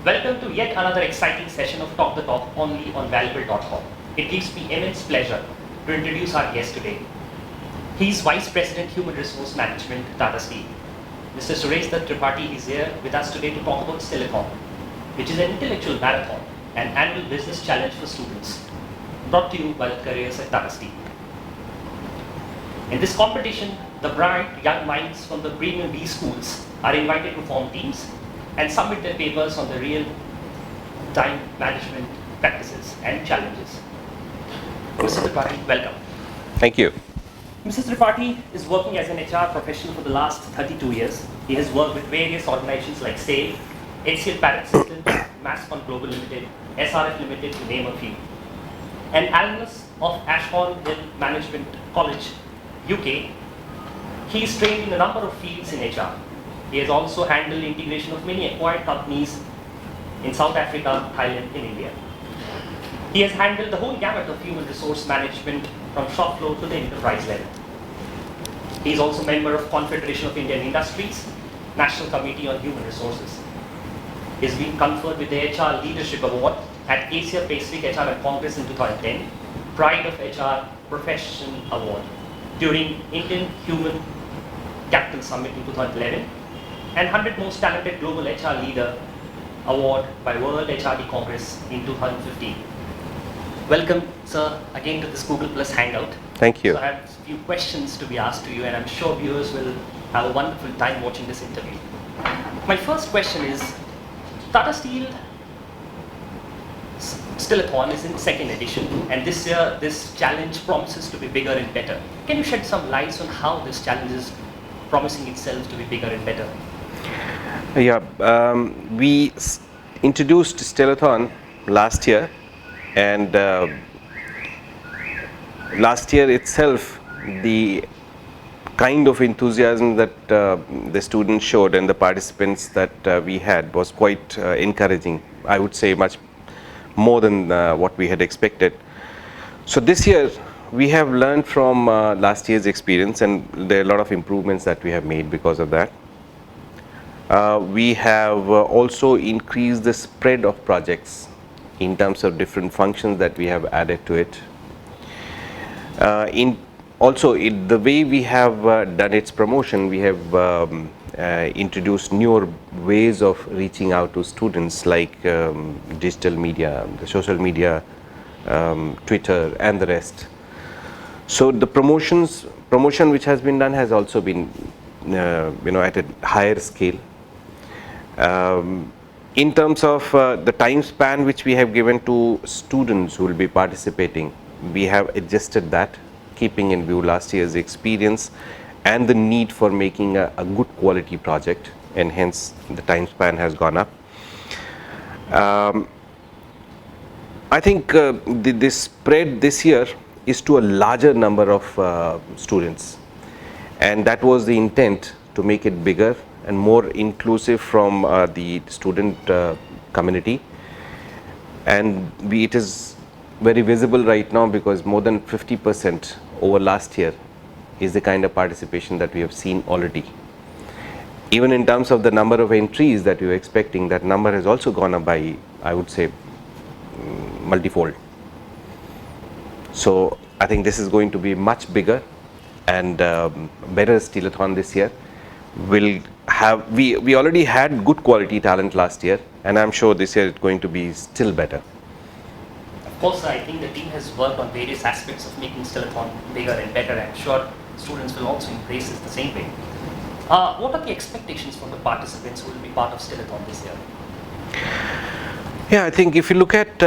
Welcome to yet another exciting session of Talk the Talk only on Valuable.com. It gives me immense pleasure to introduce our guest today. He's Vice President Human Resource Management, Tata Steel. Mr. Suresh Dutt Tripathi is here with us today to talk about Still-a-thon, which is an intellectual marathon, an annual business challenge for students, brought to you by the careers at Tata Steel. In this competition, the bright young minds from the premium B schools are invited to form teams and submit their papers on the real-time management practices and challenges. Mr. Tripathi, welcome. Thank you. Mr. Tripathi is working as an HR professional for the last 32 years. He has worked with various organizations like SAIL, HCL Parrot Systems, Masscon Global Limited, SRF Limited, to name a few. An alumnus of Ashbourne Hill Management College, UK, he is trained in a number of fields in HR. He has also handled integration of many acquired companies in South Africa, Thailand, and India. He has handled the whole gamut of human resource management from shop floor to the enterprise level. He is also a member of Confederation of Indian Industries, National Committee on Human Resources. He has been conferred with the HR Leadership Award at Asia Pacific HR and Congress in 2010, Pride of HR Profession Award during Indian Human Capital Summit in 2011, and 100 Most Talented Global HR Leader Award by World HRD Congress in 2015. Welcome, sir, again to this Google Plus Hangout. Thank you. So I have a few questions to be asked to you, and I'm sure viewers will have a wonderful time watching this interview. My first question is, Tata Steel Still-a-thon is in second edition, and this year this challenge promises to be bigger and better. Can you shed some light on how this challenge is promising itself to be bigger and better? Yeah, we introduced Still-a-thon last year, and last year itself the kind of enthusiasm that the students showed and the participants that we had was quite encouraging. I would say much more than what we had expected. So this year we have learned from last year's experience, and there are a lot of improvements that we have made because of that. We have also increased the spread of projects in terms of different functions that we have added to it. The way we have done its promotion, we have introduced newer ways of reaching out to students, like digital media, the social media, Twitter, and the rest. So the promotion which has been done has also been at a higher scale. In terms of the time span which we have given to students who will be participating, we have adjusted that, keeping in view last year's experience and the need for making a good quality project, and hence the time span has gone up. I think this spread this year is to a larger number of students, and that was the intent, to make it bigger and more inclusive from the student community. And it is very visible right now, because more than 50% over last year is the kind of participation that we have seen already. Even in terms of the number of entries that we were expecting, that number has also gone up by, I would say, multifold. So I think this is going to be much bigger and better Still-a-thon this year. We already had good quality talent last year, and I'm sure this year it's going to be still better. Of course, I think the team has worked on various aspects of making Still-a-thon bigger and better. I'm sure students will also embrace it the same way. What are the expectations from the participants who will be part of Still-a-thon this year? Yeah, I think if you look at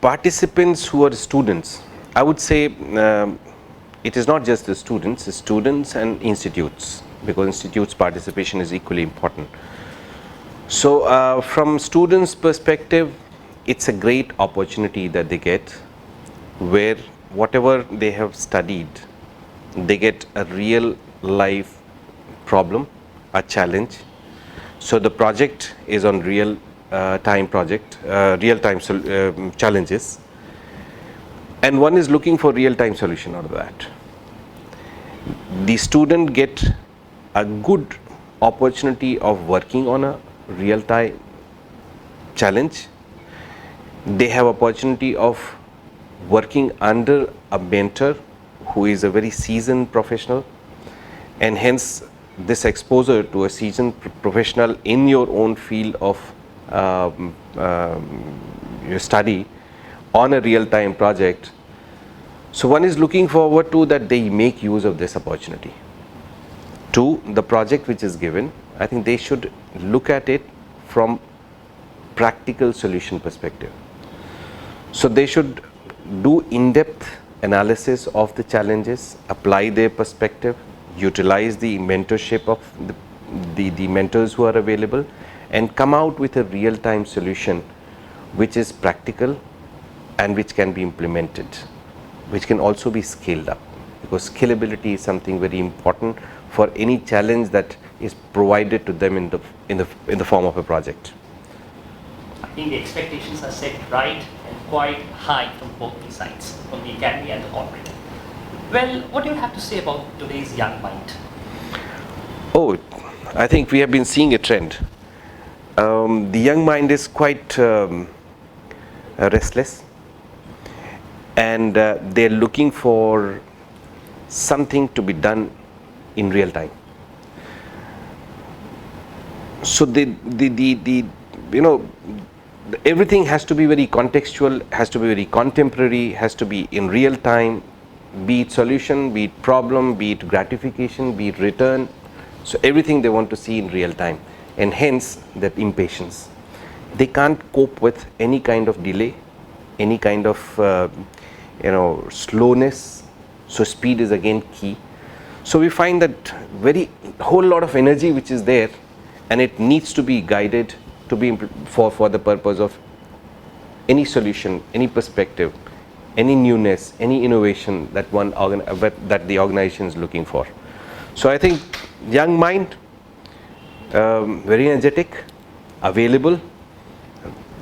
participants who are students, I would say it is not just the students and institutes, because institutes' participation is equally important. So from students' perspective, it's a great opportunity that they get, where whatever they have studied, they get a real life problem, a challenge. So the project is on real time challenges, and one is looking for real time solution out of that. The student get a good opportunity of working on a real time challenge. They have opportunity of working under a mentor who is a very seasoned professional, and hence this exposure to a seasoned professional in your own field of your study on a real-time project. So one is looking forward to that they make use of this opportunity. Two, the project which is given, I think they should look at it from practical solution perspective. So they should do in-depth analysis of the challenges, apply their perspective, utilize the mentorship of the mentors who are available, and come out with a real-time solution which is practical and which can be implemented, which can also be scaled up, because scalability is something very important for any challenge that is provided to them in the form of a project. I think the expectations are set right and quite high from both the sides, from the academy and the corporate. Well, what do you have to say about today's young mind? Oh, I think we have been seeing a trend. The young mind is quite restless, and they're looking for something to be done in real time. So everything has to be very contextual, has to be very contemporary, has to be in real time, be it solution, be it problem, be it gratification, be it return. So everything they want to see in real time, and hence that impatience. They can't cope with any kind of delay, any kind of slowness. So speed is again key. So we find that whole lot of energy which is there, and it needs to be guided to be for the purpose of any solution, any perspective, any newness, any innovation that that the organization is looking for. So I think young mind, very energetic, available,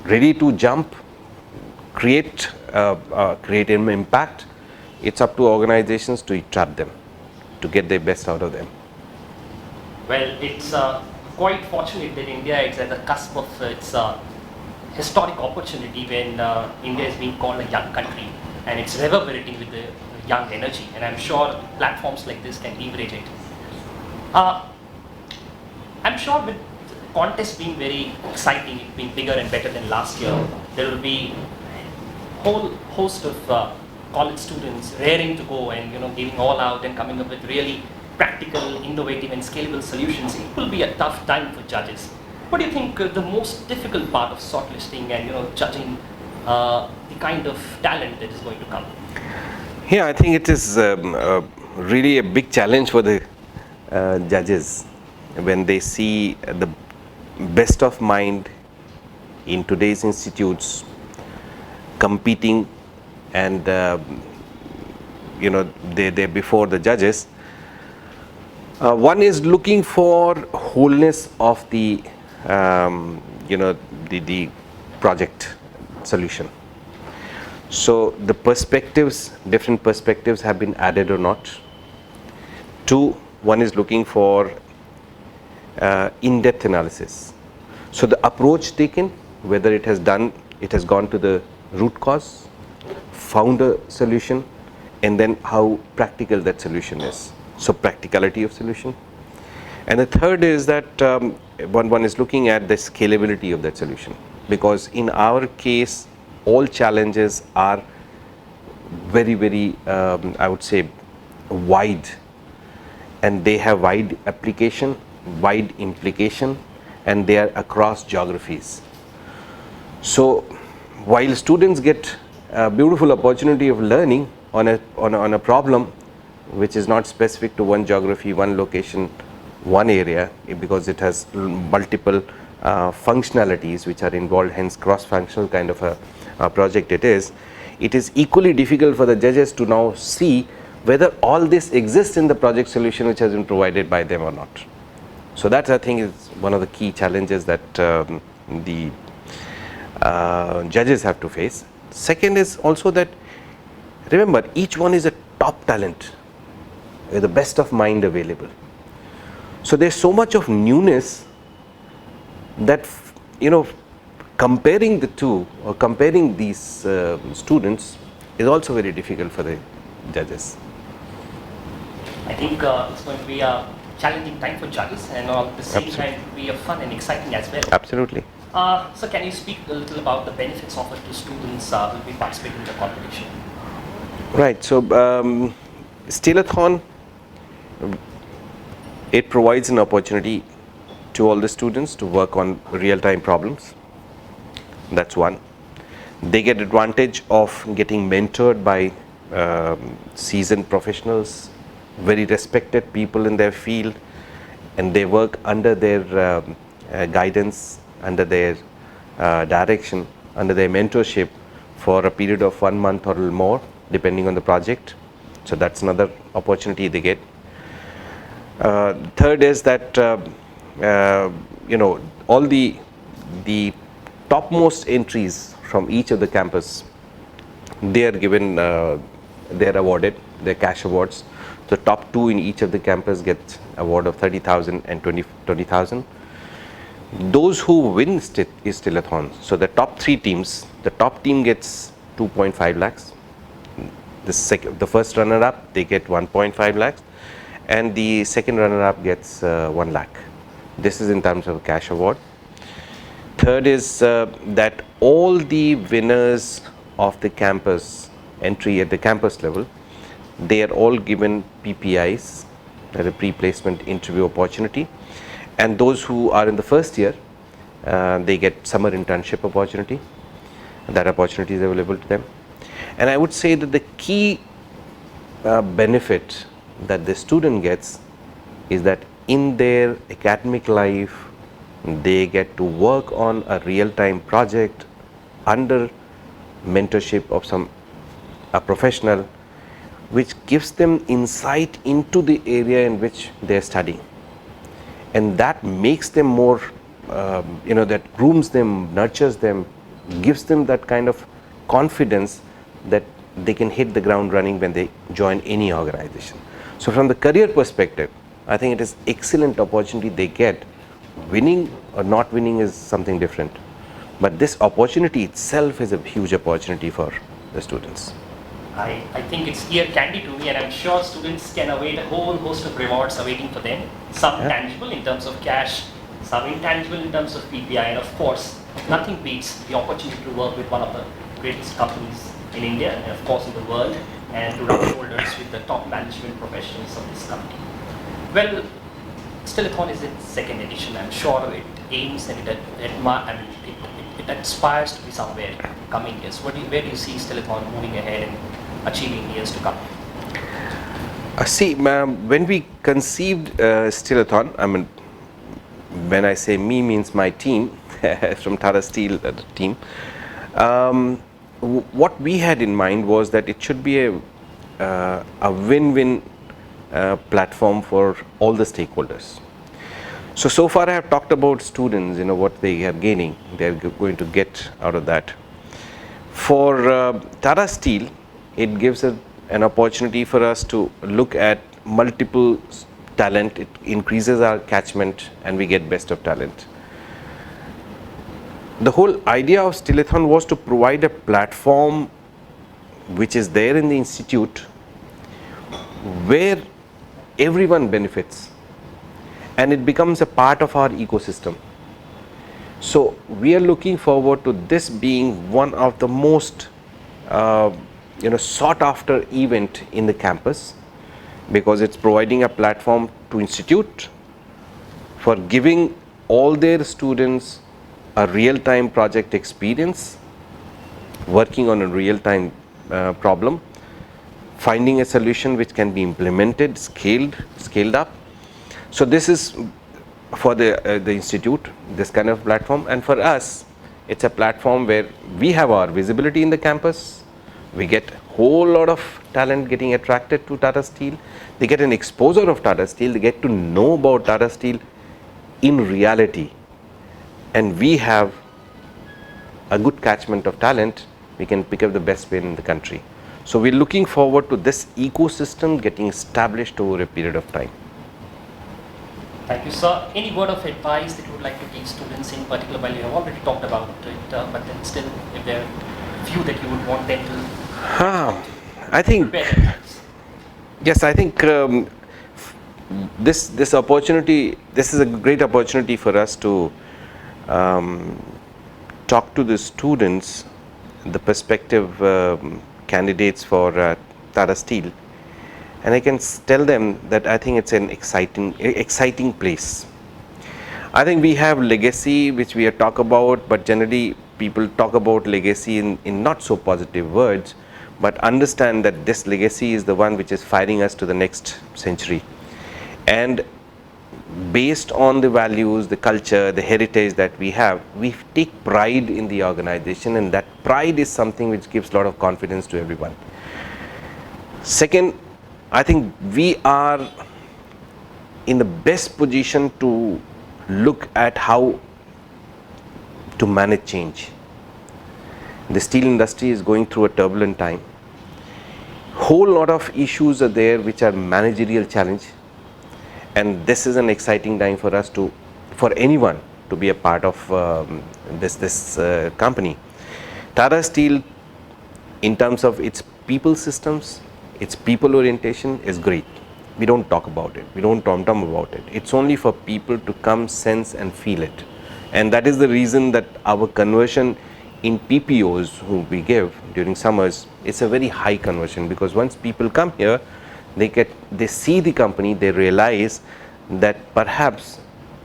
ready to jump, create an impact. It's up to organizations to trap them, to get their best out of them. Well, it's quite fortunate that India is at the cusp of its historic opportunity when India is being called a young country, and it's reverberating with the young energy, and I'm sure platforms like this can leverage it. I'm sure with contests being very exciting, it being bigger and better than last year, there will be a whole host of college students raring to go and giving all out and coming up with really practical, innovative and scalable solutions. It will be a tough time for judges. What do you think the most difficult part of shortlisting and judging the kind of talent that is going to come? Yeah, I think it is really a big challenge for the judges when they see the best of mind in today's institutes competing, and they're before the judges. One is looking for wholeness of the the project solution. So the perspectives, different perspectives have been added or not. Two, one is looking for in-depth analysis. So the approach taken, whether it has gone to the root cause, found a solution, and then how practical that solution is. So practicality of solution. And the third is that one is looking at the scalability of that solution, because in our case all challenges are very I would say wide, and they have wide application, wide implication, and they are across geographies. So while students get a beautiful opportunity of learning on a problem which is not specific to one geography, one location, one area, because it has multiple functionalities which are involved, hence cross-functional kind of a project it is equally difficult for the judges to now see whether all this exists in the project solution which has been provided by them or not. So that, I think, is one of the key challenges that the judges have to face. Second is also that, remember, each one is a top talent with the best of mind available. So there's so much of newness that comparing the two or comparing these students is also very difficult for the judges. I think it's going to be a challenging time for judges, and at the same time it will be a fun and exciting as well. Absolutely. So can you speak a little about the benefits offered to students who will be participating in the competition? Right. So Still-a-thon, it provides an opportunity to all the students to work on real-time problems. That's one. They get advantage of getting mentored by seasoned professionals, very respected people in their field, and they work under their guidance, under their direction, under their mentorship for a period of 1 month or a little more, depending on the project. So that's another opportunity they get. Third is that all the topmost entries from each of the campus, they are given, they are awarded their cash awards. The top 2 in each of the campus get award of 30,000 and 20,000. Those who win Still-a-thon, so the top 3 teams, the top team gets 2.5 lakhs. The first runner-up, they get 1.5 lakhs, and the second runner-up gets 1 lakh. This is in terms of cash award. Third is that all the winners of the campus entry at the campus level, they are all given PPIs, a pre-placement interview opportunity, and those who are in the first year, they get summer internship opportunity. That opportunity is available to them. And I would say that the key benefit that the student gets is that in their academic life, they get to work on a real-time project under mentorship of a professional, which gives them insight into the area in which they are studying, and that makes them more, that grooms them, nurtures them, gives them that kind of confidence that they can hit the ground running when they join any organization. So from the career perspective, I think it is excellent opportunity they get. Winning or not winning is something different, but this opportunity itself is a huge opportunity for the students. I think it's ear candy to me, and I'm sure students can await a whole host of rewards awaiting for them. Some tangible in terms of cash, some intangible in terms of PPI, and of course, nothing beats the opportunity to work with one of the greatest companies in India and of course in the world, and to rub shoulders with the top management professionals of this company. Well, Still-a-thon is its second edition. I'm sure it aims and it aspires to be somewhere coming years. Where do you see Still-a-thon moving ahead and achieving years to come? See, when we conceived Still-a-thon, I mean, when I say me, means my team from Tata Steel team. What we had in mind was that it should be a win-win platform for all the stakeholders. So far I have talked about students, what they are gaining, they are going to get out of that. For Tata Steel, it gives an opportunity for us to look at multiple talent. It increases our catchment and we get best of talent. The whole idea of Still-a-thon was to provide a platform which is there in the institute where everyone benefits and it becomes a part of our ecosystem. So we are looking forward to this being one of the most sought after event in the campus, because it's providing a platform to institute for giving all their students a real-time project experience, working on a real-time problem, finding a solution which can be implemented, scaled up. So this is for the institute, this kind of platform, and for us it's a platform where we have our visibility in the campus. We get whole lot of talent getting attracted to Tata Steel. They get an exposure of Tata Steel, they get to know about Tata Steel in reality, and we have a good catchment of talent. We can pick up the best way in the country. So we're looking forward to this ecosystem getting established over a period of time. Thank you, sir. Any word of advice that you would like to give students in particular? While you have already talked about it, but then still, if there are few that you would want them to I think, prepare themselves. yes, I think this opportunity, this is a great opportunity for us to talk to the students, the prospective candidates for Tata Steel, and I can tell them that I think it's an exciting place. I think we have legacy which we talk about, but generally people talk about legacy in not so positive words, but understand that this legacy is the one which is firing us to the next century. And based on the values, the culture, the heritage that we have, we take pride in the organization, and that pride is something which gives a lot of confidence to everyone. Second, I think we are in the best position to look at how to manage change. The steel industry is going through a turbulent time. Whole lot of issues are there which are managerial challenge, and this is an exciting time for us to, for anyone to be a part of this company. Tata Steel, in terms of its people systems, its people orientation, is great. We don't talk about it, we don't tom-tom about it. It's only for people to come, sense and feel it. And that is the reason that our conversion in PPOs who we give during summers, it's a very high conversion, because once people come here, they see the company, they realize that perhaps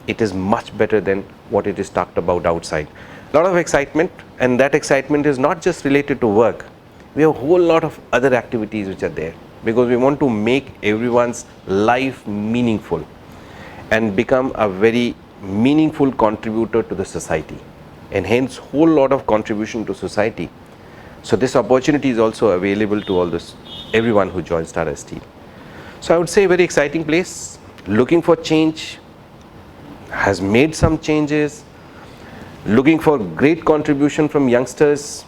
it is much better than what it is talked about outside. A lot of excitement, and that excitement is not just related to work. We have a whole lot of other activities which are there, because we want to make everyone's life meaningful and become a very meaningful contributor to the society, and hence whole lot of contribution to society. So this opportunity is also available to everyone who joins Tata Steel. So I would say very exciting place, looking for change, has made some changes, looking for great contribution from youngsters.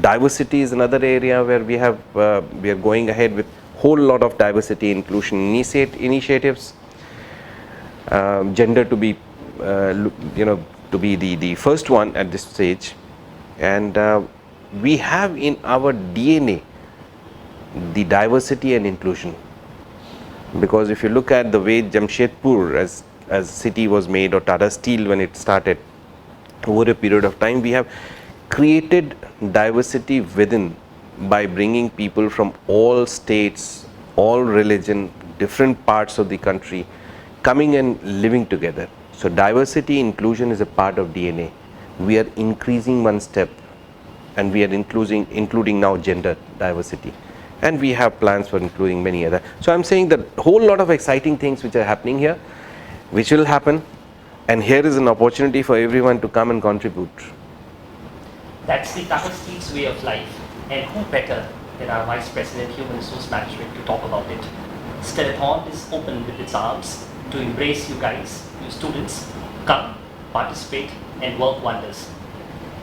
Diversity is another area where we are going ahead with whole lot of diversity inclusion initiatives. Gender to be to be the first one at this stage, and we have in our DNA the diversity and inclusion, because if you look at the way Jamshedpur as city was made, or Tata Steel when it started, over a period of time we have created diversity within by bringing people from all states, all religion, different parts of the country coming and living together. So diversity inclusion is a part of DNA. We are increasing one step, and we are including now gender diversity, and we have plans for including many other. So I'm saying that whole lot of exciting things which are happening here, which will happen, and here is an opportunity for everyone to come and contribute. That's the Tata Steel's way of life, and who better than our Vice President Human Resource Management to talk about it. Still-a-thon is open with its arms to embrace you guys, you students. Come, participate and work wonders.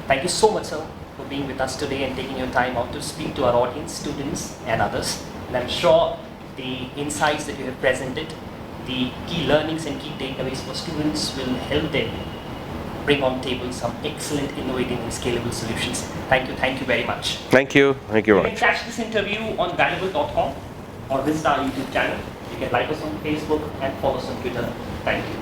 Thank you so much, sir, for being with us today and taking your time out to speak to our audience, students and others. And I'm sure the insights that you have presented, the key learnings and key takeaways for students will help them bring on table some excellent, innovative and scalable solutions. Thank you very much. Thank you very You much. can catch this interview on valuable.com or visit our YouTube channel. You can like us on Facebook and follow us on Twitter. Thank you.